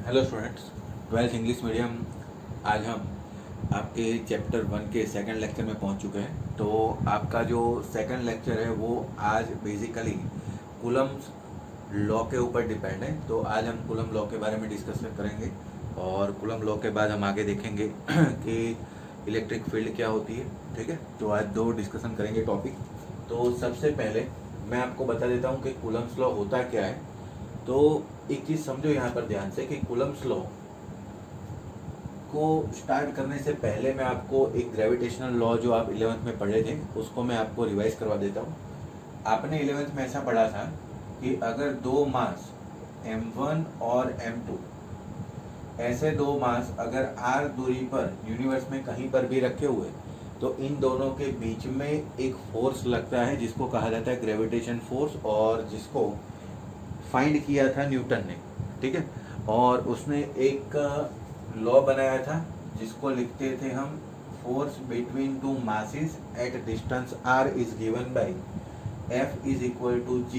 Hello students, twelfth English medium. आज हम आपके चैप्टर 1 के सेकंड लेक्चर में पहुंच चुके हैं। तो आपका जो सेकंड लेक्चर है वो आज बेसिकली कूलम्स लॉ के ऊपर डिपेंड है। तो आज हम कूलम लॉ के बारे में डिस्कस करेंगे और कूलम लॉ के बाद हम आगे देखेंगे कि इलेक्ट्रिक फील्ड क्या होती है। ठीक है, तो आज दो डिस्कशन करेंगे टॉपिक। तो सबसे पहले मैं आपको बता देता हूँ कि कूलम्स लॉ होता क्या है। तो एक चीज़ समझो यहाँ पर ध्यान से कि कूलम्स लॉ को स्टार्ट करने से पहले मैं आपको एक ग्रेविटेशनल लॉ जो आप 11th में पढ़े थे उसको मैं आपको रिवाइज करवा देता हूँ। आपने 11th में ऐसा पढ़ा था कि अगर दो मास m1 और m2, ऐसे दो मास अगर r दूरी पर यूनिवर्स में कहीं पर भी रखे हुए तो इन दोनों के बीच में एक फोर्स लगता है जिसको कहा जाता है ग्रेविटेशन फोर्स, और जिसको फाइंड किया था न्यूटन ने। ठीक है, और उसने एक लॉ बनाया था जिसको लिखते थे हम force between two masses at distance r is given by F is equal to G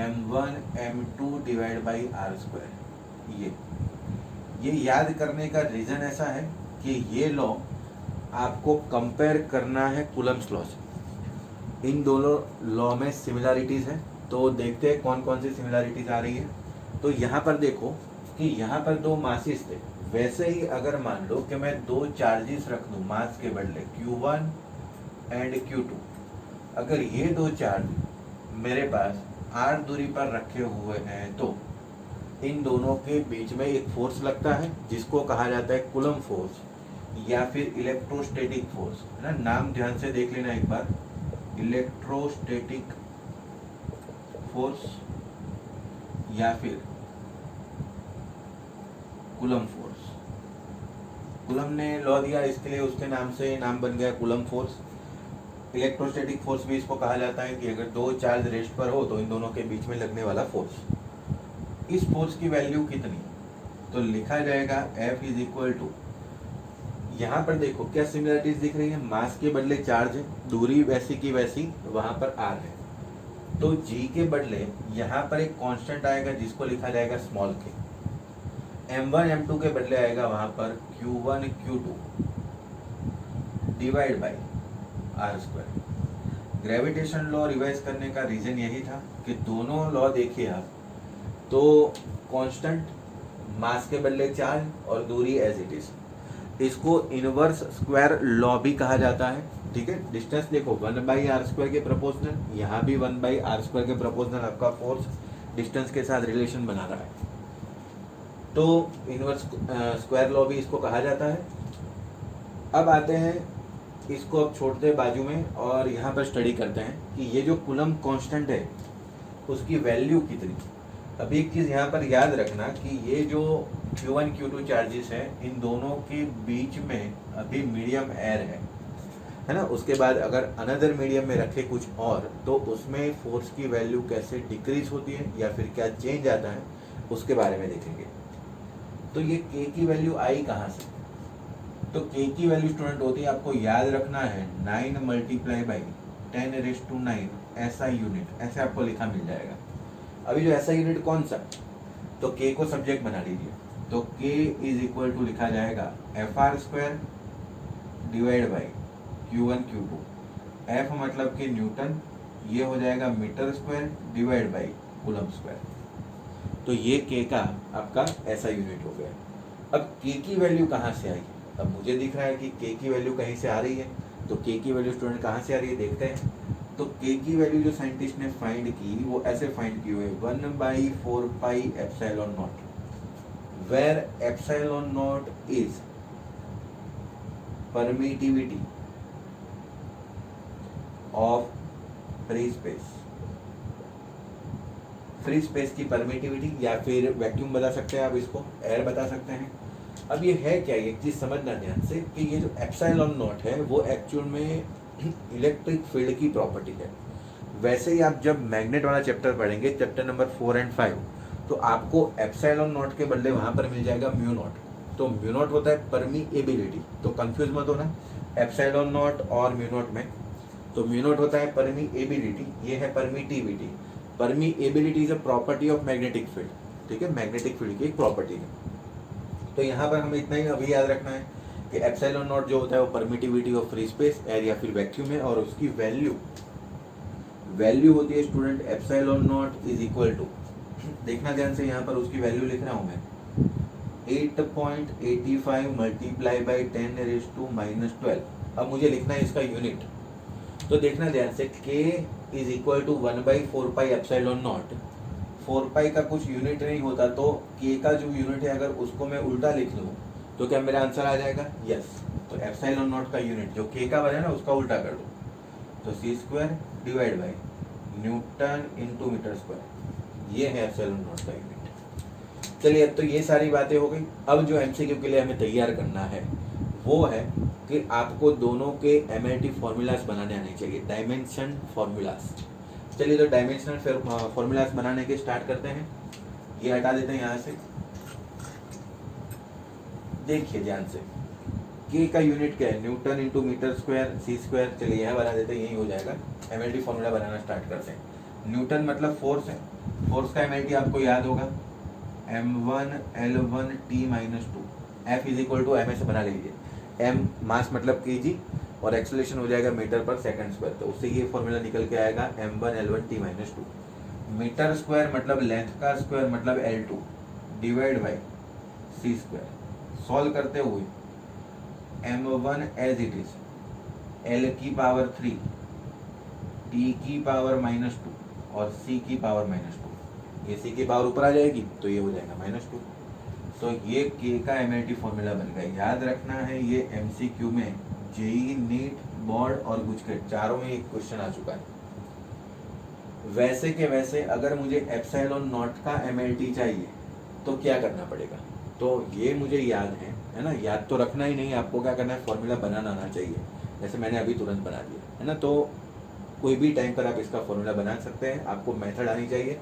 m1 m2 divide by r square. ये याद करने का रीज़न ऐसा है कि ये लॉ आपको कंपेयर करना है कूलम्स लॉ से। इन दोनों लॉ में सिमिलरिटीज़ है, तो देखते हैं कौन कौन सी सिमिलरिटीज आ रही है। तो यहाँ पर देखो कि यहाँ पर दो मासेस थे, वैसे ही अगर मान लो कि मैं दो चार्जेस रख दूँ मास के बदले Q1 एंड Q2, अगर ये दो चार्ज मेरे पास r दूरी पर रखे हुए हैं तो इन दोनों के बीच में एक फोर्स लगता है जिसको कहा जाता है कूलम फोर्स या फिर इलेक्ट्रोस्टैटिक फोर्स, है ना। नाम ध्यान से देख लेना एक बार, इलेक्ट्रोस्टैटिक फोर्स या फिर कूलम फोर्स। कूलम ने लॉ दिया, इसके लिए उसके नाम से नाम बन गया कूलम फोर्स। इलेक्ट्रोस्टैटिक फोर्स भी इसको कहा जाता है कि अगर दो चार्ज रेस्ट पर हो तो इन दोनों के बीच में लगने वाला फोर्स। इस फोर्स की वैल्यू कितनी, तो लिखा जाएगा F इज इक्वल टू, यहाँ पर देखो क्या सिमिलरिटीज दिख रही है, मास के बदले चार्ज है, दूरी वैसी की वैसी वहां पर r है, तो G के बदले यहाँ पर एक कांस्टेंट आएगा जिसको लिखा जाएगा स्मॉल k। m1 m2 के बदले आएगा वहां पर Q1 Q2 divide by r square. Gravitation law revise करने का रीजन यही था कि दोनों लॉ देखिए आप, तो कांस्टेंट, मास के बदले चार्ज और दूरी एज इट इज, इसको इनवर्स स्क्वायर लॉ भी कहा जाता है। ठीक है, डिस्टेंस देखो 1/r स्क्वायर के प्रोपोर्शनल, यहाँ भी 1/r स्क्वायर के प्रोपोर्शनल आपका फोर्स डिस्टेंस के साथ रिलेशन बना रहा है, तो इनवर्स स्क्वायर लॉ भी इसको कहा जाता है। अब आते हैं, इसको अब छोड़ते हैं बाजू में और यहाँ पर स्टडी करते हैं कि ये जो कूलम कांस्टेंट है उसकी वैल्यू कितनी। अब एक चीज़ यहाँ पर याद रखना कि ये जो Q1 Q2 चार्जेस हैं इन दोनों के बीच में अभी मीडियम एयर है ना। उसके बाद अगर अनदर मीडियम में रखे कुछ और तो उसमें फोर्स की वैल्यू कैसे डिक्रीज होती है या फिर क्या चेंज आता है उसके बारे में देखेंगे। तो ये K की वैल्यू आई कहाँ से, तो K की वैल्यू स्टूडेंट होती है, आपको याद रखना है 9 × 10⁹ ऐसा यूनिट, ऐसे आपको लिखा मिल जाएगा। अभी जो ऐसा यूनिट कौन सा, तो K को सब्जेक्ट बना लीजिए, तो K इज इक्वल टू लिखा जाएगा FR square divide by Q1 Q2। F मतलब कि न्यूटन, ये हो जाएगा metre square divide by coulomb square. तो ये K का आपका ऐसा यूनिट हो गया। अब K की वैल्यू कहाँ से आई, अब मुझे दिख रहा है कि K की वैल्यू कहीं से आ रही है, तो K की वैल्यू स्टूडेंट कहाँ से आ रही है देखते हैं। तो K की वैल्यू जो साइंटिस्ट ने फाइंड की वो ऐसे फाइंड की हुई है 1/4πε0, where ε0 is permittivity of free space. Free space की परमिटिविटी या फिर वैक्यूम बता सकते हैं आप, इसको एयर बता सकते हैं। अब ये है क्या, एक चीज समझना ध्यान से कि ये जो ε0 है वो एक्चुअल में इलेक्ट्रिक फील्ड की प्रॉपर्टी है। वैसे ही आप जब मैग्नेट वाला चैप्टर पढ़ेंगे, चैप्टर नंबर 4 और 5, तो आपको ε0 के बदले वहां पर मिल जाएगा μ0। तो μ0 होता है परमीएबिलिटी, तो कंफ्यूज मत होना ε0 और μ0 में। तो μ0 होता है परमीएबिलिटी, ये है permittivity. Permeability is a property of magnetic field. ठीक है, मैग्नेटिक फील्ड की एक प्रॉपर्टी है। तो यहाँ पर हमें इतना ही अभी याद रखना है कि एप्सिलॉन नॉट जो होता है वो permittivity of free space, air या फिर वैक्यूम है, और उसकी वैल्यू होती है student epsilon naught is equal to, देखना ध्यान से, यहाँ पर उसकी वैल्यू लिख रहा हूँ मैं 8.85 मल्टीप्लाई बाई 10⁻⁻12। अब मुझे लिखना है इसका यूनिट, तो देखना ध्यान से k is equal to 1/4 epsilon naught. 4 का कुछ यूनिट नहीं होता, तो k का जो यूनिट है अगर उसको मैं उल्टा लिख लूँ तो क्या मेरा आंसर आ जाएगा? यस। तो एप्सिलॉन नॉट का यूनिट जो k का बना है ना उसका उल्टा कर दो, तो c² divide by newton into metre square, ये है एप्सिलॉन नॉट का यूनिट। चलिए, अब तो ये सारी बातें हो गई। अब जो एमसीक्यू के लिए हमें तैयार करना है वो है कि आपको दोनों के एमएलटी फॉर्मूलाज बनाने आने चाहिए, डायमेंशन फॉर्मूलाज। चलिए, तो डायमेंशनल फॉर्मूलाज बनाने के स्टार्ट करते हैं। ये हटा देते हैं यहाँ से। देखिए ध्यान से, के का यूनिट क्या है? Newton into metre square c²। चलिए यह बना देते हैं, यही हो जाएगा। एमएलटी फॉर्मूला बनाना स्टार्ट करते हैं। न्यूटन मतलब फोर्स है, फोर्स का एमएलटी आपको याद होगा m1L1T-2। F is equal to M से बना लीजिए, m मास मतलब केजी और एक्सेलरेशन हो जाएगा मीटर पर सेकंड स्क्वायर, तो उससे ये फॉर्मूला निकल के आएगा m1L1T-2। मीटर स्क्वायर मतलब लेंथ का स्क्वायर मतलब L2 divide by c²। Solve करते हुए m1 as it is L की पावर 3, T की पावर -2 और C की पावर -2। ये C की पावर ऊपर आ जाएगी तो ये हो जाएगा -2। तो ये K का एमएलटी फॉर्मूला बन गया। याद रखना है, ये एमसीक्यू में जेईई, नीट, बोर्ड और गुजकेट चारों में एक क्वेश्चन आ चुका है। वैसे के वैसे अगर मुझे एप्सिलॉन नॉट का एमएलटी चाहिए तो क्या करना पड़ेगा? तो ये मुझे याद है ना, याद तो रखना ही नहीं, आपको क्या करना है, फॉर्मूला बनाना आना चाहिए। जैसे मैंने अभी तुरंत बना दिया है ना, तो कोई भी टाइम पर आप इसका फॉर्मूला बना सकते हैं, आपको मेथड आनी चाहिए।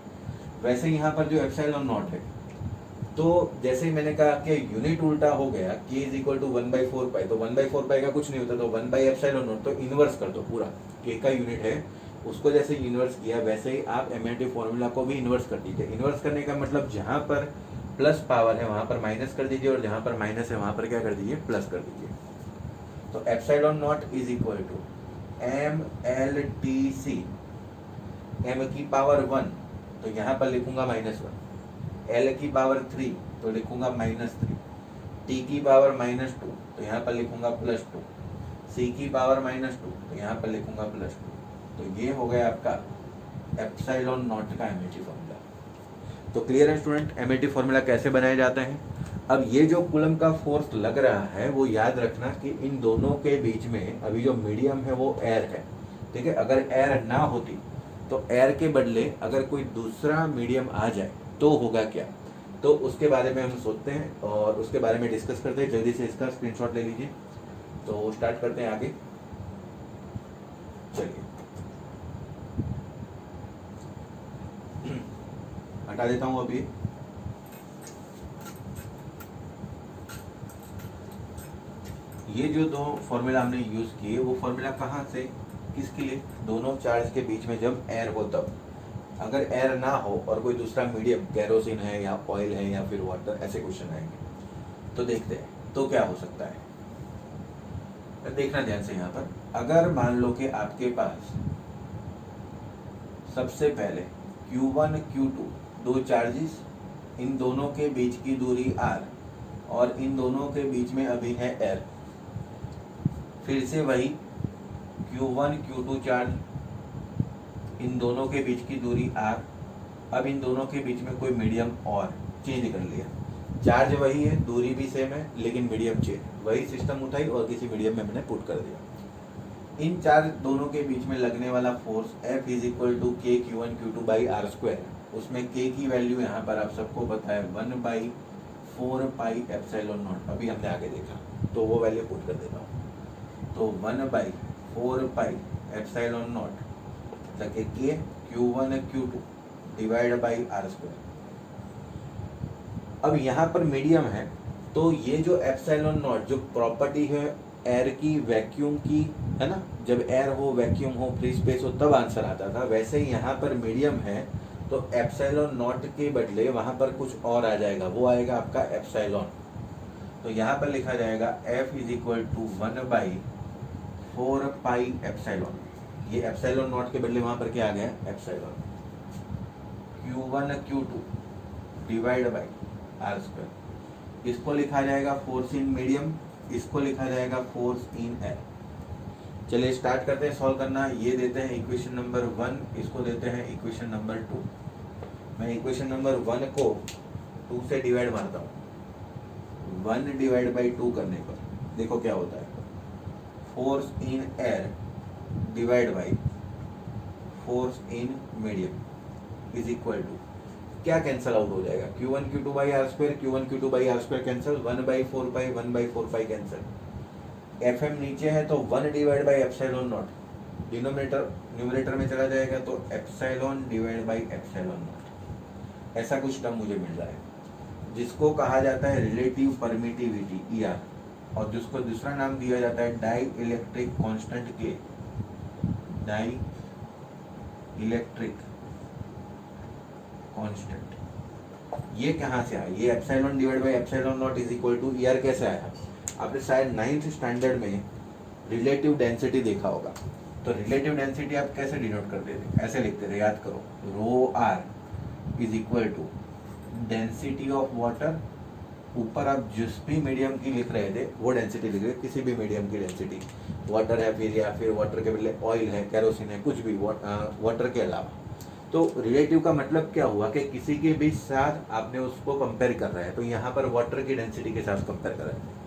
वैसे यहाँ पर जो एप्सिलॉन नॉट है, तो जैसे ही मैंने कहा कि यूनिट उल्टा हो गया, k इज इक्वल टू 1/4 तो 1/4 का कुछ नहीं होता, तो 1/एप्सिलॉन नॉट, तो इन्वर्स कर दो पूरा। k का यूनिट है उसको जैसे इन्वर्स किया वैसे ही आप एमएलटी फॉर्मूला को भी इन्वर्स कर दीजिए। इन्वर्स करने का मतलब जहाँ पर प्लस पावर है वहाँ पर माइनस कर दीजिए, और जहाँ पर माइनस है वहाँ पर क्या कर दीजिए, प्लस कर दीजिए। तो epsilon naught is equal to MLTC, m की पावर 1 तो यहाँ पर लिखूंगा -1, L की पावर 3 तो लिखूंगा -3, T की पावर -2 तो यहाँ पर लिखूंगा +2, C की पावर -2 तो यहाँ पर लिखूंगा +2। तो ये हो गया आपका एप्सिलॉन नॉट का एमएलटी फॉर्मूला। तो क्लियर है स्टूडेंट, एमएलटी फॉर्मूला कैसे बनाया जाता है? अब ये जो कूलम का फोर्स लग रहा है वो याद रखना कि इन दोनों के बीच में अभी जो मीडियम है वो एयर है, ठीक है। अगर एयर ना होती तो एयर के बदले अगर कोई दूसरा मीडियम आ जाए तो होगा क्या, तो उसके बारे में हम सोचते हैं और उसके बारे में डिस्कस करते हैं। जल्दी से इसका स्क्रीनशॉट ले लीजिए। तो स्टार्ट करते हैं आगे। चलिए हटा देता हूँ अभी। ये जो दो फॉर्मूला हमने यूज किए वो फॉर्मूला कहाँ से, किसके लिए? दोनों चार्ज के बीच में जब एयर हो तब। अगर एयर ना हो और कोई दूसरा मीडियम, कैरोसिन है या ऑयल है या फिर वाटर, ऐसे क्वेश्चन आएंगे। तो देखते हैं तो क्या हो सकता है। देखना ध्यान से यहाँ पर, अगर मान लो कि आपके पास सबसे पहले Q1 Q2 दो चार्जेस, इन दोनों के बीच की दूरी r और इन दोनों के बीच में अभी है एयर। फिर से वही Q1 Q2 चार्ज, इन दोनों के बीच की दूरी r, अब इन दोनों के बीच में कोई मीडियम और चेंज कर लिया। चार्ज वही है, दूरी भी सेम है, लेकिन मीडियम चेंज, वही सिस्टम उठाई और किसी मीडियम में मैंने पुट कर दिया। इन चार्ज दोनों के बीच में लगने वाला force F is equal to k Q1 Q2 by r²। उसमें k की वैल्यू यहाँ पर आप सबको पता है 1/4 एप्सिलॉन नॉट, अभी हमने आगे देखा, तो वो वैल्यू पुट कर देता हूँ। तो 1/4 एप्सिलॉन नॉट के k Q1 Q2 divide by r²। अब यहाँ पर मीडियम है, तो ये जो एप्सिलॉन नॉट जो प्रॉपर्टी है एयर की, वैक्यूम की, है ना, जब एयर हो, वैक्यूम हो, फ्री स्पेस हो तब आंसर आता था। वैसे ही यहाँ पर मीडियम है तो एप्सिलॉन नॉट के बदले वहाँ पर कुछ और आ जाएगा, वो आएगा आपका एप्सिलॉन। तो यहाँ पर लिखा जाएगा F is equal to 1/4 pi epsilon. ये एप्सिलॉन नॉट के बदले वहाँ पर क्या आ गया, epsilon. Q1 Q2 divide by R square. इसको लिखा जाएगा फोर्स इन मीडियम, इसको लिखा जाएगा फोर्स इन एयर। चलिए स्टार्ट करते हैं सॉल्व करना। ये देते हैं इक्वेशन नंबर 1, इसको देते हैं इक्वेशन नंबर 2। मैं इक्वेशन नंबर 1 को 2 से डिवाइड मारता हूँ। 1 डिवाइड बाई 2 करने पर देखो क्या होता है, force in air divide by force in medium is equal to, क्या कैंसल आउट हो जाएगा, Q1 Q2 by R square, Q1 Q2 by R square cancel, 1/4 pi 1/4 pi cancel. FM नीचे है तो 1 divide by epsilon naught, denominator numerator में चला जाएगा तो epsilon divide by epsilon naught. ऐसा कुछ टर्म मुझे मिल रहा है जिसको कहा जाता है रिलेटिव परमिटिविटी ER, और जिसको दूसरा नाम दिया जाता है dielectric constant K। Dielectric constant ये कहाँ से आया, ये epsilon divide by epsilon naught is equal to ER कैसे आया। आपने शायद 9th स्टैंडर्ड में रिलेटिव डेंसिटी देखा होगा। तो रिलेटिव डेंसिटी आप कैसे डिनोट करते थे, ऐसे लिखते थे, याद करो, ρr is equal to density of water. ऊपर आप जिस भी मीडियम की लिख रहे थे वो डेंसिटी लिख रहे थे, किसी भी मीडियम की डेंसिटी, वाटर है फिर, या फिर वाटर के बदले ऑयल है, कैरोसिन है, कुछ भी वाटर के अलावा। तो रिलेटिव का मतलब क्या हुआ कि किसी के भी साथ आपने उसको कंपेयर कर रहे हैं। तो यहाँ पर वाटर की डेंसिटी के साथ कंपेयर कर रहे हैं,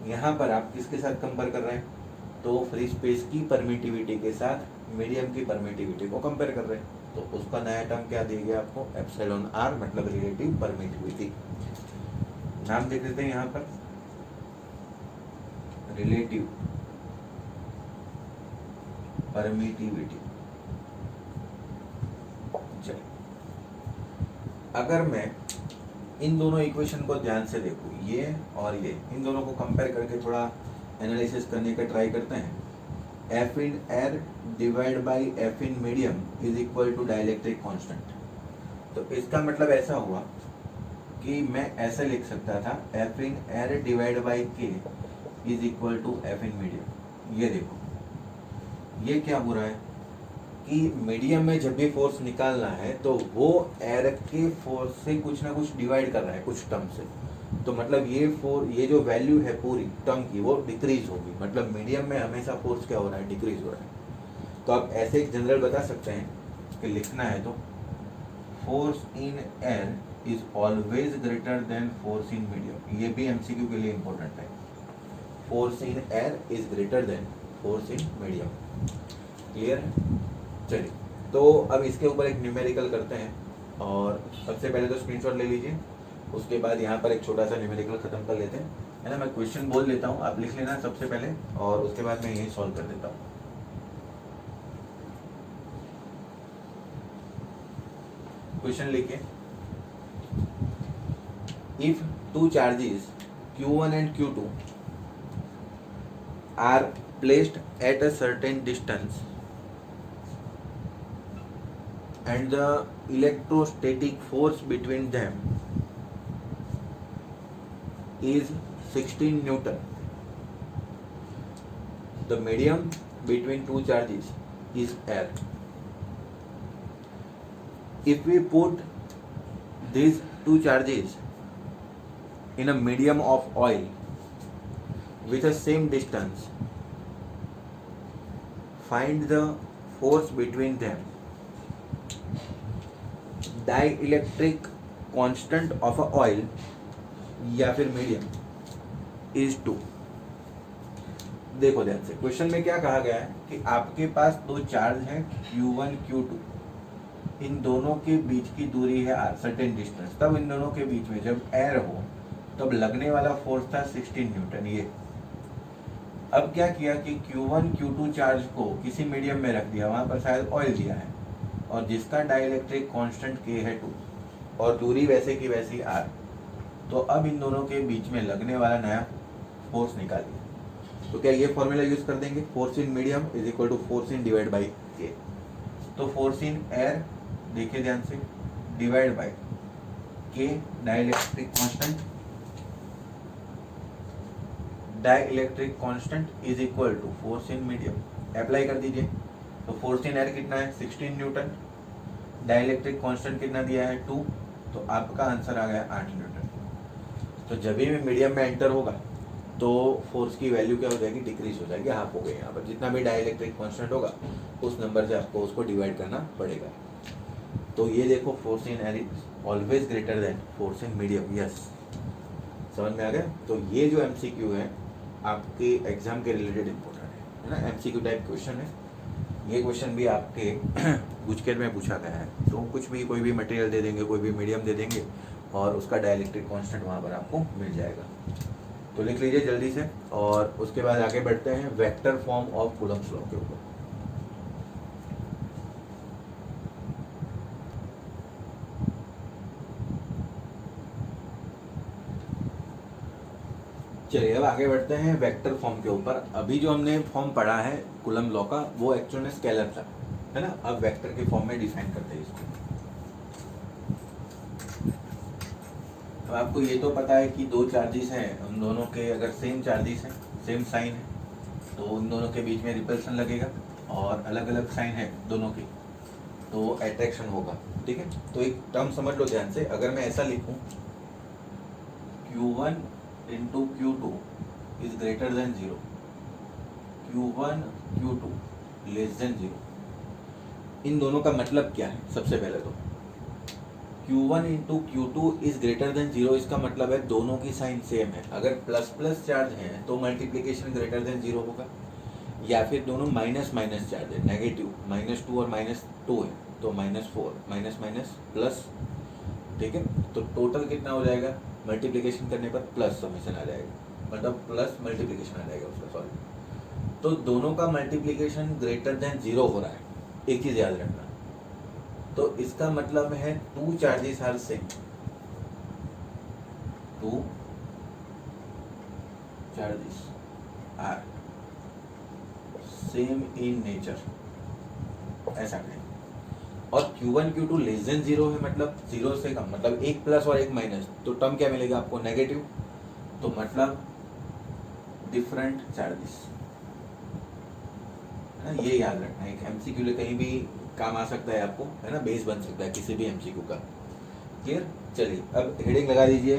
यहाँ पर आप किसके साथ कंपेयर कर रहे हैं, तो फ्री स्पेस की परमिटिविटी के साथ मीडियम की परमिटिविटी को कंपेयर कर रहे हैं। तो उसका नया टर्म क्या दिया गया आपको, एप्सिलॉन आर, मतलब रिलेटिव परमिटिविटी। नाम देख लेते हैं यहाँ पर, रिलेटिव परमिटिविटी। चलिए अगर मैं इन दोनों इक्वेशन को ध्यान से देखूं, ये और ये, इन दोनों को कंपेयर करके थोड़ा एनालिसिस करने का ट्राई करते हैं। F in air divide by F in medium is equal to dielectric constant. तो इसका मतलब ऐसा हुआ कि मैं ऐसे लिख सकता था, F in air divide by K is equal to F in medium. ये देखो, ये क्या हो रहा है कि मीडियम में जब भी फोर्स निकालना है तो वो एयर के फोर्स से कुछ ना कुछ डिवाइड कर रहा है, कुछ टर्म से। तो मतलब ये जो वैल्यू है पूरी टर्म की वो डिक्रीज होगी, मतलब मीडियम में हमेशा फोर्स क्या हो रहा है, डिक्रीज हो रहा है। तो आप ऐसे एक जनरल बता सकते हैं कि लिखना है तो force in air is always greater than force in medium. ये भी MCQ के लिए इंपॉर्टेंट है, force in air is greater than force in medium. Clear है। चलिए तो अब इसके ऊपर एक न्यूमेरिकल करते हैं, और सबसे पहले तो स्क्रीनशॉट ले लीजिए, उसके बाद यहाँ पर एक छोटा सा न्यूमेरिकल खत्म कर लेते हैं, है ना। मैं क्वेश्चन बोल देता हूँ, आप लिख लेना सबसे पहले, और उसके बाद मैं यही सॉल्व कर देता हूँ। क्वेश्चन लिखिए, if two charges Q1 and Q2 are placed at a certain distance and the electrostatic force between them is 16 Newton. The medium between two charges is air. If we put these two charges in a medium of oil with the same distance, find the force between them. Dielectric constant of a oil या फिर medium is 2। देखो ध्यान से, question में क्या कहा गया है कि आपके पास दो चार्ज हैं Q1 Q2, इन दोनों के बीच की दूरी है r, सर्टेन डिस्टेंस। तब इन दोनों के बीच में जब एयर हो तब लगने वाला फोर्स था 16 न्यूटन। ये अब क्या किया कि Q1 Q2 चार्ज को किसी मीडियम में रख दिया, वहां पर शायद ऑयल दिया है, और जिसका डाइलेक्ट्रिक कांस्टेंट K है 2, और दूरी वैसे की वैसी r। तो अब इन दोनों के बीच में लगने वाला नया फोर्स निकालिए। तो क्या ये फॉर्मूला यूज कर देंगे, force in medium is equal to force in divide by K। तो फोर्स इन एयर देखिए ध्यान से, divide by K dielectric constant, dielectric constant is equal to force in medium. Apply कर दीजिए। तो फोर्स इन एयर कितना है 16 Newton, dielectric constant कितना दिया है 2, तो आपका आंसर आ गया 8 न्यूटन। तो जब भी मीडियम में एंटर होगा तो फोर्स की वैल्यू क्या हो जाएगी, डिक्रीज हो जाएगी, हाफ हो गई। यहाँ पर जितना भी डाइलेक्ट्रिक कांस्टेंट होगा उस नंबर से आपको उसको डिवाइड करना पड़ेगा। तो ये देखो force in air is always greater than force in medium. Yes, समझ में आ गया। तो ये जो एमसीक्यू है आपके एग्जाम के रिलेटेड इंपॉर्टेंट है ना, एमसीक्यू टाइप क्वेश्चन है। ये क्वेश्चन भी आपके गुजकेट में पूछा गया है। तो कुछ भी कोई भी मटेरियल दे देंगे, कोई भी मीडियम दे देंगे और उसका डाइलेक्ट्रिक कांस्टेंट वहाँ पर आपको मिल जाएगा। तो लिख लीजिए जल्दी से, और उसके बाद आगे बढ़ते हैं vector form of Coulomb's law के ऊपर। चलिए अब आगे बढ़ते हैं वेक्टर फॉर्म के ऊपर। अभी जो हमने फॉर्म पढ़ा है कूलम्ब लॉ का वो एक्चुअल में स्केलर था, है ना। अब वेक्टर के फॉर्म में डिफाइन करते हैं इसको। अब आपको ये तो पता है कि दो चार्जेस हैं, उन दोनों के अगर सेम चार्जेस हैं, सेम साइन है, तो उन दोनों के बीच में रिपल्सन लगेगा, और अलग अलग साइन है दोनों की तो अट्रैक्शन होगा। ठीक है, तो एक टर्म समझ लो ध्यान से। अगर मैं ऐसा लिखूं Q1 into Q2 is greater than 0, Q1 Q2 less than 0, इन दोनों का मतलब क्या है। सबसे पहले तो Q1 into Q2 is greater than 0, इसका मतलब है दोनों की साइन सेम है। अगर प्लस प्लस चार्ज है तो मल्टीप्लीकेशन ग्रेटर देन 0 होगा, या फिर दोनों माइनस माइनस चार्ज है, नेगेटिव -2 और -2 है तो -4, माइनस माइनस प्लस। ठीक है, तो टोटल कितना हो जाएगा, मल्टीप्लिकेशन करने पर प्लस समेशन आ जाएगा, मतलब प्लस मल्टीप्लिकेशन आ जाएगा उसका, सॉरी। तो दोनों का मल्टीप्लिकेशन ग्रेटर देन 0 हो रहा है, एक चीज याद रखना। तो इसका मतलब है two charges are same, two charges are same in nature, ऐसा कहें। और Q1 Q2 लेस देन 0 है, मतलब 0 से कम, मतलब एक प्लस और एक माइनस, तो टर्म क्या मिलेगा आपको, नेगेटिव। तो मतलब डिफरेंट चार्जेस, है ना, ये याद रखना है। एक एमसीक्यू लिए कहीं भी काम आ सकता है आपको, है ना, बेस बन सकता है किसी भी एमसीक्यू का। क्लियर। चलिए अब हेडिंग लगा दीजिए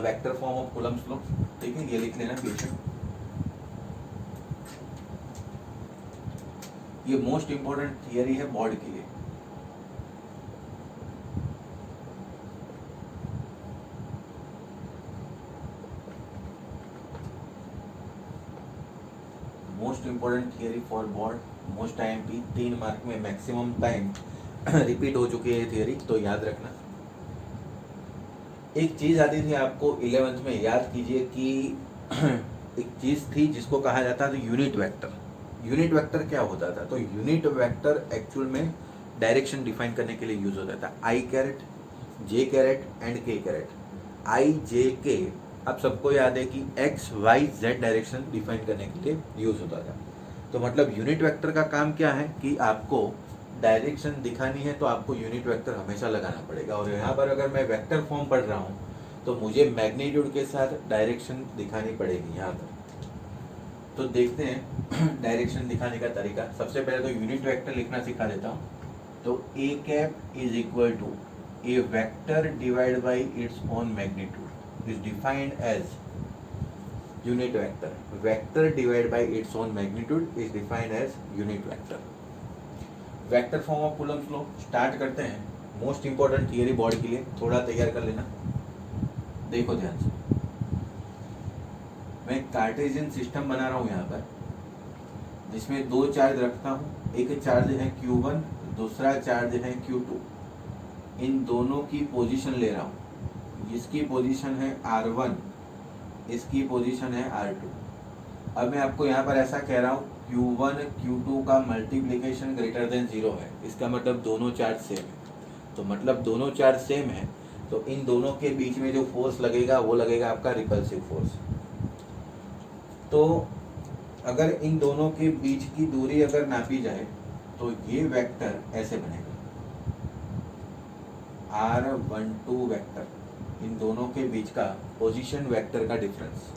vector form of Coulomb's law. ठीक है, ये लिख लेना पीछे। ये मोस्ट इंपॉर्टेंट थियरी है बोर्ड के लिए। Most important theory for board, most IMP, 3 mark में मैक्सिमम टाइम रिपीट हो चुकी है ये थियरी, तो याद रखना। एक चीज आती थी आपको 11th में, याद कीजिए कि एक चीज थी जिसको कहा जाता था यूनिट वेक्टर। यूनिट वेक्टर क्या होता था, तो यूनिट वेक्टर एक्चुअल में डायरेक्शन डिफाइन करने के लिए यूज होता था। I caret, J caret and K caret. I J K अब सबको याद है कि X Y Z direction define करने के लिए यूज होता था। तो मतलब यूनिट वेक्टर का काम क्या है कि आपको डायरेक्शन दिखानी है तो आपको यूनिट वेक्टर हमेशा लगाना पड़ेगा। और यहाँ पर अगर मैं वेक्टर फॉर्म पढ़ रहा हूँ तो मुझे मैग्नीट्यूड के साथ डायरेक्शन दिखानी पड़ेगी यहाँ पर। तो देखते हैं डायरेक्शन दिखाने का तरीका। सबसे पहले तो यूनिट वेक्टर लिखना सिखा देता हूँ। तो A cap is equal to A vector divide by its own magnitude is defined as unit vector. Vector divide by its own magnitude is defined as unit vector. Vector form of Coulomb's law start करते हैं। Most important theory board के लिए, थोड़ा तैयार कर लेना। देखो ध्यान से, मैं कार्टेशियन सिस्टम बना रहा हूँ यहाँ पर, जिसमें 2 चार्ज रखता हूँ। एक चार्ज है Q1, दूसरा चार्ज है Q2। इन दोनों की पोजीशन ले रहा हूँ, जिसकी पोजीशन है R1, इसकी पोजीशन है R2। अब मैं आपको यहाँ पर ऐसा कह रहा हूँ Q1 Q2 का मल्टीप्लिकेशन ग्रेटर देन 0 है, इसका मतलब दोनों चार्ज सेम है। तो मतलब दोनों चार्ज सेम है तो इन दोनों के बीच में जो फोर्स लगेगा वो लगेगा आपका रिपल्सिव फोर्स। तो अगर इन दोनों के बीच की दूरी अगर नापी जाए तो ये वेक्टर ऐसे बनेगा। R12 वेक्टर, इन दोनों के बीच का पोजीशन वेक्टर का डिफरेंस,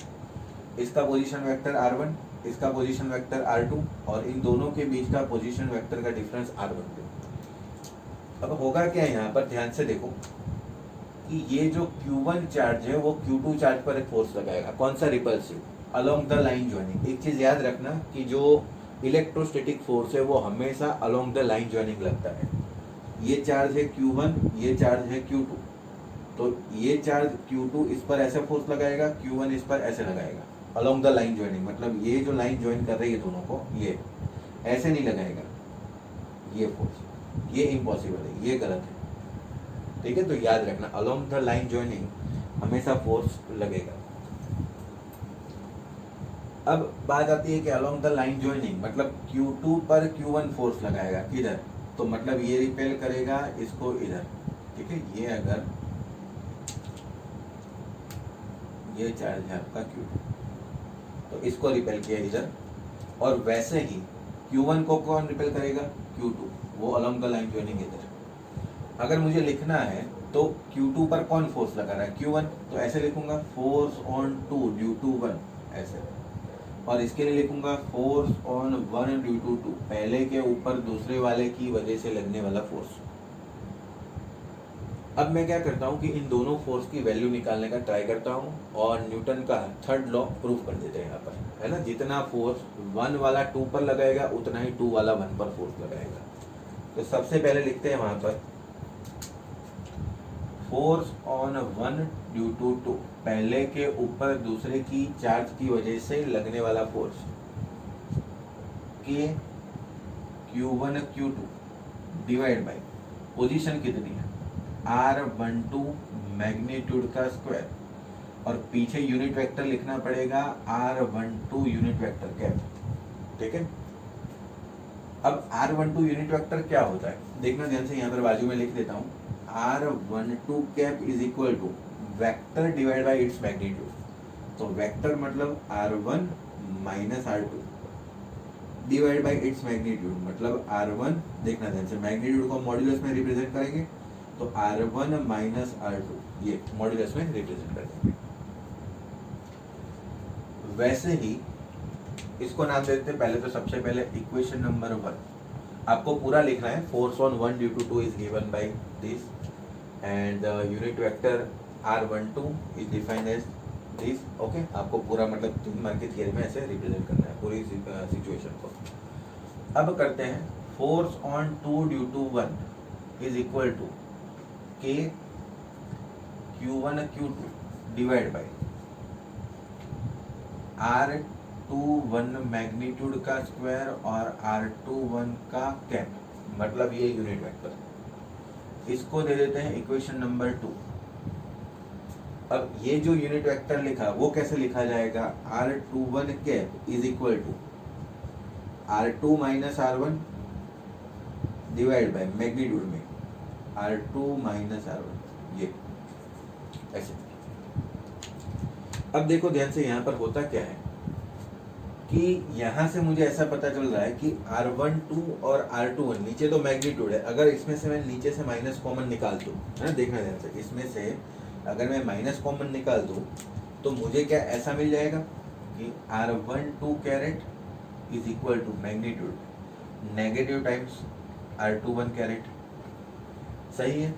इसका पोजीशन वेक्टर R1, इसका पोजीशन वेक्टर R2 और इन दोनों के बीच का पोजीशन वेक्टर का डिफरेंस R12। अब होगा क्या यहाँ पर, ध्यान से देखो कि ये जो Q1 चार्ज है वो Q2 चार्ज पर एक फोर्स लगाएगा, कौन सा, repulsive, along the line joining. एक चीज याद रखना कि जो इलेक्ट्रोस्टैटिक फोर्स है वो हमेशा अलोंग द लाइन ज्वाइनिंग लगता है। ये चार्ज है Q1, ये चार्ज है Q2, तो ये चार्ज Q2 इस पर ऐसे फोर्स लगाएगा, Q1 इस पर ऐसे लगाएगा, अलोंग द लाइन ज्वाइनिंग। मतलब ये जो लाइन ज्वाइन कर रही है दोनों को, ये ऐसे नहीं लगाएगा ये फोर्स, ये इम्पॉसिबल है, ये गलत है, ठीक है। तो याद रखना अलोंग द लाइन ज्वाइनिंग हमेशा फोर्स लगेगा। अब बात आती है कि अलोंग द लाइन ज्वाइनिंग मतलब Q2 पर Q1 फोर्स लगाएगा, किधर, तो मतलब ये रिपेल करेगा इसको इधर, ठीक है। ये अगर ये चार्ज है आपका Q2 तो इसको रिपेल किया इधर, और वैसे ही Q1 को कौन रिपेल करेगा, Q2, वो अलोंग द लाइन ज्वाइनिंग इधर। अगर मुझे लिखना है तो Q2 पर कौन फोर्स लगा रहा है, Q1, तो ऐसे लिखूंगा फोर्स ऑन 2 ड्यू टू 1, ऐसे। और इसके लिए लिखूंगा फोर्स ऑन 1 ड्यू टू 2, पहले के ऊपर दूसरे वाले की वजह से लगने वाला फोर्स। अब मैं क्या करता हूँ कि इन दोनों फोर्स की वैल्यू निकालने का ट्राई करता हूँ और न्यूटन का थर्ड लॉ प्रूफ कर देते हैं यहाँ पर, है ना। जितना फोर्स 1 वाला 2 पर लगाएगा उतना ही 2 वाला 1 पर फोर्स लगाएगा। तो सबसे पहले लिखते हैं वहां पर फोर्स ऑन 1 ड्यू टू 2, पहले के ऊपर दूसरे की चार्ज की वजह से लगने वाला फोर्स, के Q1 Q2 divide bye position कितनी है, R12 मैग्नीट्यूड का स्क्वायर, और पीछे यूनिट वेक्टर लिखना पड़ेगा R12 यूनिट वेक्टर कैप, ठीक है। अब R12 यूनिट वेक्टर क्या होता है, देखना ध्यान से, यहाँ पर बाजू में लिख देता हूँ, R12 cap is equal to vector divide by its magnitude. तो वेक्टर मतलब R1 minus R2 divide by its magnitude, मतलब R1, देखना ध्यान से, मैग्नीट्यूड को मॉड्यूलस में रिप्रेजेंट करेंगे तो R1 माइनस R2, ये मॉड्यूलस में रिप्रेजेंट करेंगे। वैसे ही इसको नाम देते हैं, पहले तो सबसे पहले इक्वेशन नंबर 1 आपको पूरा लिखना है, force on 1 due to 2 is given by this and unit vector R12 is defined as this, okay. आपको पूरा मतलब 3 मार्क के थियरी में ऐसे रिप्रेजेंट करना है पूरी सिचुएशन को। अब करते हैं, force on 2 due to 1 is equal to K Q1 Q2 divide by R21 magnitude का स्क्वायर और R21 का कैप, मतलब ये यूनिट वेक्टर। इसको दे देते हैं इक्वेशन नंबर 2। अब ये जो यूनिट वेक्टर लिखा वो कैसे लिखा जाएगा, R21 cap is equal to R2 minus R1 divide by magnitude में R2 माइनस R1, ये ऐसे। अब देखो ध्यान से, यहाँ पर होता क्या है कि यहाँ से मुझे ऐसा पता चल रहा है कि R12 और R21 नीचे तो मैग्नीट्यूड है, अगर इसमें से मैं नीचे से माइनस कॉमन निकाल दूँ, है ना, देखना ध्यान से, इसमें से अगर मैं माइनस कॉमन निकाल दूँ तो मुझे क्या ऐसा मिल जाएगा कि R12 caret is equal to magnitude negative times R21 caret, सही है।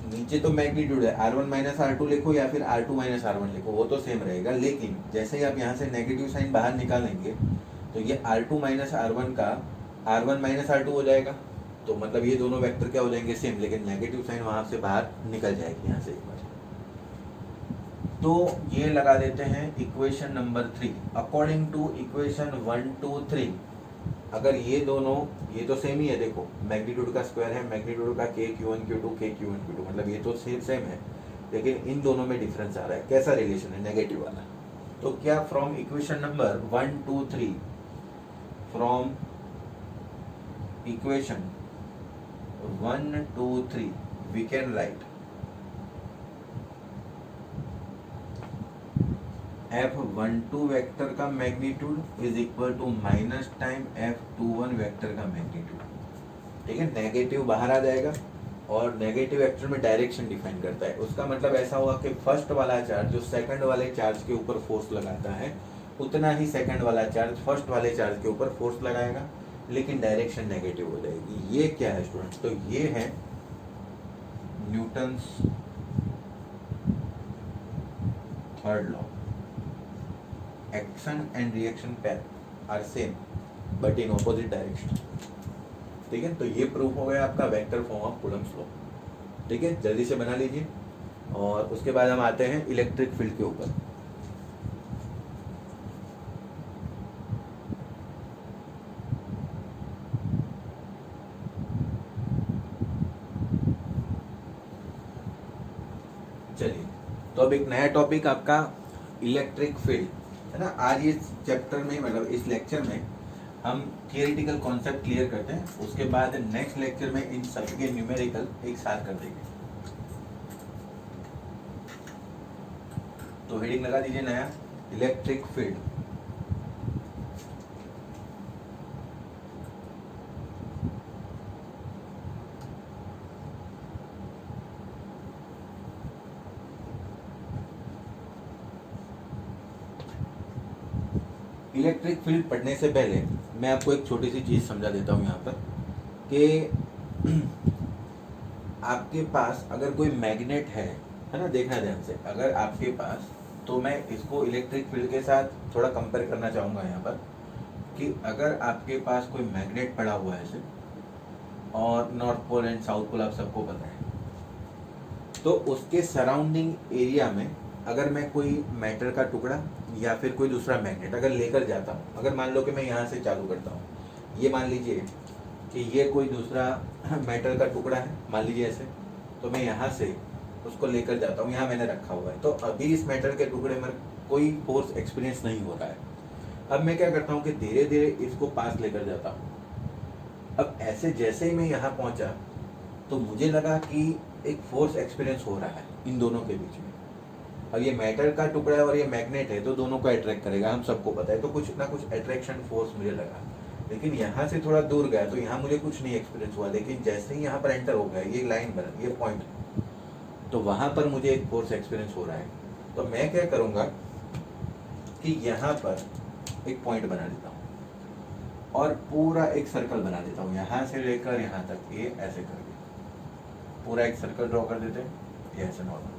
नीचे तो मैग्नीट्यूड है, R1 माइनस R2 लिखो या फिर R2 माइनस R1 लिखो, वो तो सेम रहेगा, लेकिन जैसे ही आप यहाँ से नेगेटिव साइन बाहर निकालेंगे तो ये R2 माइनस R1 का R1 माइनस R2 हो जाएगा, तो मतलब ये दोनों वेक्टर क्या हो जाएंगे, सेम, लेकिन नेगेटिव साइन वहां से बाहर निकल जाएगी यहाँ से एक बार। तो ये लगा देते हैं equation number 3, according to equation 1 2 3, अगर ये दोनों, ये तो सेम ही है, देखो मैग्नीट्यूड का स्क्वायर है, मैग्नीट्यूड का के Q1 Q2 के Q1 Q2, मतलब ये तो सेम है, लेकिन इन दोनों में डिफरेंस आ रहा है, कैसा रिलेशन है, नेगेटिव वाला। तो क्या from equation number 1 2 3, from equation 1 2 3 we can write F12 vector का magnitude is equal to minus time F21 vector का मैग्नीट्यूड, ठीक है। नेगेटिव बाहर आ जाएगा और नेगेटिव वेक्टर में डायरेक्शन डिफाइन करता है। उसका मतलब ऐसा हुआ कि फर्स्ट वाला चार्ज जो सेकंड वाले चार्ज के ऊपर फोर्स लगाता है, उतना ही सेकंड वाला चार्ज फर्स्ट वाले चार्ज के ऊपर फोर्स लगाएगा, लेकिन डायरेक्शन नेगेटिव हो जाएगी। ये क्या है स्टूडेंट्स? तो ये है Newton's third law. Action and reaction pair are same but in opposite direction. ठीक है, तो ये प्रूफ हो गया आपका vector form of Coulomb's law. ठीक है, जल्दी से बना लीजिए। और उसके बाद हम आते हैं इलेक्ट्रिक फील्ड के ऊपर। चलिए, तो अब एक नया टॉपिक आपका इलेक्ट्रिक फील्ड है ना। आज इस चैप्टर में मतलब इस लेक्चर में हम थियोरेटिकल कॉन्सेप्ट क्लियर करते हैं, उसके बाद नेक्स्ट लेक्चर में इन सब के न्यूमेरिकल एक साथ कर देंगे। तो हेडिंग लगा दीजिए नया, इलेक्ट्रिक फील्ड। इलेक्ट्रिक फील्ड पढ़ने से पहले मैं आपको एक छोटी सी चीज़ समझा देता हूँ यहाँ पर कि आपके पास अगर कोई मैग्नेट है ना, देखना ध्यान से, अगर आपके पास, तो मैं इसको इलेक्ट्रिक फील्ड के साथ थोड़ा कंपेयर करना चाहूँगा यहाँ पर कि अगर आपके पास कोई मैग्नेट पड़ा हुआ है ऐसे, और north pole and south pole आप सबको पता है, तो उसके सराउंडिंग एरिया में अगर मैं कोई मैटर का टुकड़ा या फिर कोई दूसरा मैग्नेट अगर लेकर जाता हूँ, अगर मान लो कि मैं यहाँ से चालू करता हूँ, ये मान लीजिए कि ये कोई दूसरा मैटर का टुकड़ा है, मान लीजिए ऐसे, तो मैं यहाँ से उसको लेकर जाता हूँ, यहाँ मैंने रखा हुआ है, तो अभी इस मैटर के टुकड़े में कोई फोर्स एक्सपीरियंस नहीं हो रहा है। अब मैं क्या करता हूँ कि धीरे धीरे इसको पास लेकर जाता हूँ। अब ऐसे जैसे ही मैं यहाँ पहुँचा तो मुझे लगा कि एक फोर्स एक्सपीरियंस हो रहा है इन दोनों के बीच में। अब ये मैटर का टुकड़ा है और ये मैग्नेट है, तो दोनों को अट्रैक्ट करेगा, हम सबको पता है, तो कुछ ना कुछ अट्रैक्शन फोर्स मुझे लगा। लेकिन यहाँ से थोड़ा दूर गया तो यहाँ मुझे कुछ नहीं एक्सपीरियंस हुआ, लेकिन जैसे ही यहाँ पर एंटर हो गया, ये लाइन बना, ये पॉइंट, तो वहाँ पर मुझे एक फोर्स एक्सपीरियंस हो रहा है। तो मैं क्या करूँगा कि यहाँ पर एक पॉइंट बना देता हूँ और पूरा एक सर्कल बना देता हूँ, यहाँ से लेकर यहाँ तक, ये ऐसे करके पूरा एक सर्कल ड्रॉ कर देते हैं, ये ऐसे नॉर्मल।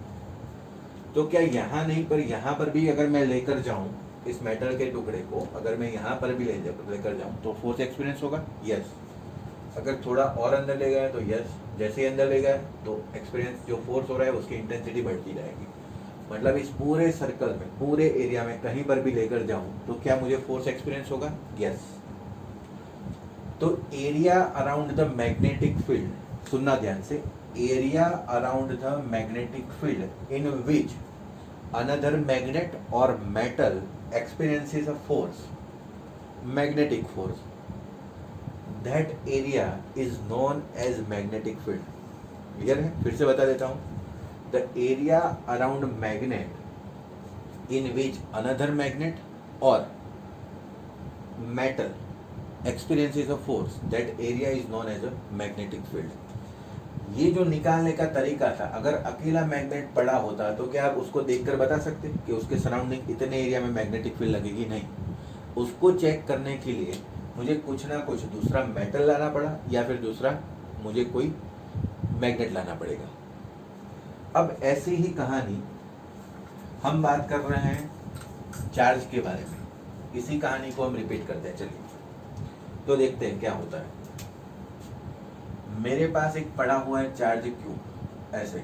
तो क्या यहाँ नहीं पर यहाँ पर भी अगर मैं लेकर जाऊँ इस मेटल के टुकड़े को, अगर मैं यहाँ पर भी लेकर जाऊँ तो फोर्स एक्सपीरियंस होगा? यस। अगर थोड़ा और अंदर ले गया तो यस। जैसे ही अंदर ले गया तो एक्सपीरियंस, जो फोर्स हो रहा है उसकी इंटेंसिटी बढ़ती जाएगी। मतलब इस पूरे सर्कल में, पूरे एरिया में कहीं पर भी लेकर जाऊँ तो क्या मुझे फोर्स एक्सपीरियंस होगा? यस। तो area around the magnetic field, सुनना ध्यान से, area around the magnetic field in which another magnet or metal experiences a force, magnetic force, that area is known as magnetic field. Clear है? फिर से बता देता हूँ, the area around magnet in which another magnet or metal experiences a force, that area is known as a magnetic field. ये जो निकालने का तरीका था, अगर अकेला मैग्नेट पड़ा होता तो क्या आप उसको देखकर बता सकते कि उसके सराउंडिंग इतने एरिया में मैग्नेटिक फील्ड लगेगी? नहीं। उसको चेक करने के लिए मुझे कुछ ना कुछ दूसरा मेटल लाना पड़ा या फिर दूसरा मुझे कोई मैग्नेट लाना पड़ेगा। अब ऐसी ही कहानी हम बात कर रहे हैं चार्ज के बारे में, इसी कहानी को हम रिपीट करते हैं। चलिए तो देखते हैं क्या होता है। मेरे पास एक पड़ा हुआ है चार्ज क्यू, ऐसे